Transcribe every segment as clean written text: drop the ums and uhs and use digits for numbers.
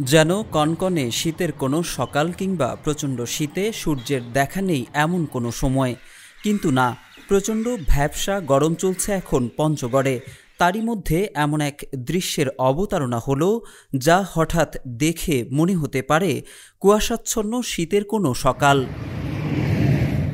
যেন কনকনে শীতের কোনো সকাল কিংবা প্রচণ্ড শীতে সূর্যের দেখা নেই এমন কোনো সময়। কিন্তু না, প্রচণ্ড ভ্যাপসা গরম চলছে এখন পঞ্চগড়ে। তারই মধ্যে এমন এক দৃশ্যের অবতারণা হলো, যা হঠাৎ দেখে মনে হতে পারে কুয়াশাচ্ছন্ন শীতের কোনো সকাল।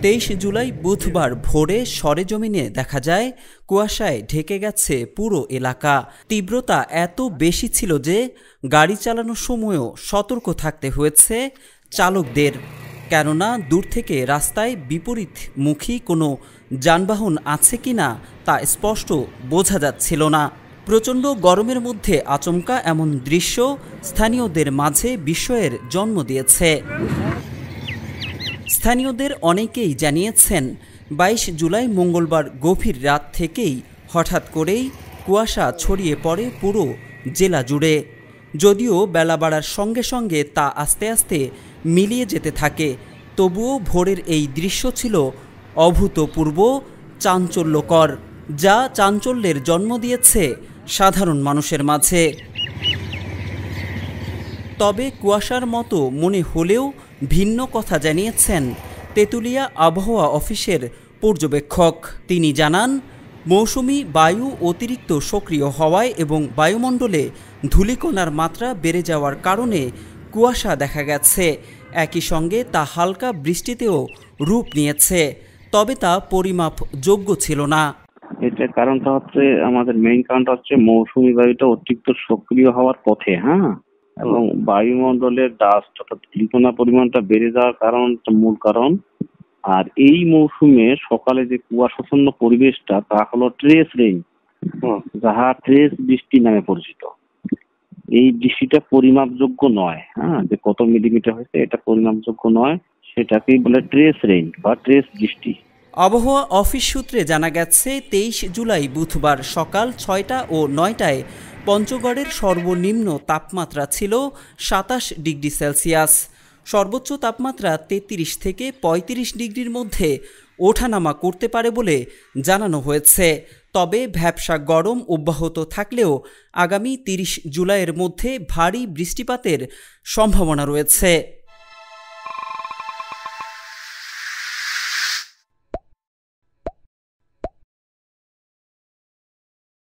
23 জুলাই বুধবার ভোরে সরেজমিনে দেখা যায় কুয়াশায় ঢেকে গেছে পুরো এলাকা। তীব্রতা এত বেশি ছিল যে গাড়ি চালানোর সময়ও সতর্ক থাকতে হয়েছে চালকদের, কেননা দূর থেকে রাস্তায় বিপরীতমুখী কোনো যানবাহন আছে কিনা তা স্পষ্ট বোঝা যাচ্ছিল না। প্রচণ্ড গরমের মধ্যে আচমকা এমন দৃশ্য স্থানীয়দের মাঝে বিস্ময়ের জন্ম দিয়েছে। স্থানীয়দের অনেকেই জানিয়েছেন, 22 জুলাই মঙ্গলবার গভীর রাত থেকেই হঠাৎ করেই কুয়াশা ছড়িয়ে পড়ে পুরো জেলা জুড়ে। যদিও বেলা বাড়ার সঙ্গে সঙ্গে তা আস্তে আস্তে মিলিয়ে যেতে থাকে, তবুও ভোরের এই দৃশ্য ছিল অভূতপূর্ব চাঞ্চল্যকর, যা চাঞ্চল্যের জন্ম দিয়েছে সাধারণ মানুষের মাঝে। তবে কুয়াশার মতো মনে হলেও ভিন্ন কথা জানিয়েছেন তেঁতুলিয়া আবহাওয়া অফিসের পর্যবেক্ষক। তিনি জানান, মৌসুমি বায়ু অতিরিক্ত সক্রিয় হওয়ায় এবং বায়ুমণ্ডলে ধূলিকণার মাত্রা বেড়ে যাওয়ার কারণে কুয়াশা দেখা গেছে। একই সঙ্গে তা হালকা বৃষ্টিতেও রূপ নিয়েছে, তবে তা পরিমাপযোগ্য ছিল না। এটার কারণটা হচ্ছে, আমাদের মেইন কারণটা হচ্ছে মৌসুমী বায়ুটা অতিরিক্ত সক্রিয় হওয়ার পথে, এবং বায়ুমণ্ডলের ডাস্ট অর্থাৎ ধূলিকণার পরিমাণটা বেড়ে যাওয়ার কারণ মূল কারণ। আর এই মৌসুমে সকালে যে কুয়াশাচ্ছন্ন পরিবেশটা, তা হলো ট্রেস রেইন, যাহা ট্রেস বৃষ্টি নামে পরিচিত। এই বৃষ্টিটা পরিমাপযোগ্য নয়, যে কত মিলিমিটার হয়েছে এটা পরিমাপযোগ্য নয়, সেটাকেই বলে ট্রেস রেইন বা ট্রেস বৃষ্টি। আবহাওয়া অফিস সূত্রে জানা গেছে, 23 জুলাই বুধবার সকাল 6টা ও 9টায় পঞ্চগড়ের সর্বনিম্ন তাপমাত্রা ছিল 27 ডিগ্রি সেলসিয়াস। সর্বোচ্চ তাপমাত্রা 33 থেকে 35 ডিগ্রির মধ্যে ওঠানামা করতে পারে বলে জানানো হয়েছে। তবে ভ্যাপসা গরম অব্যাহত থাকলেও আগামী 30 জুলাইয়ের মধ্যে ভারী বৃষ্টিপাতের সম্ভাবনা রয়েছে।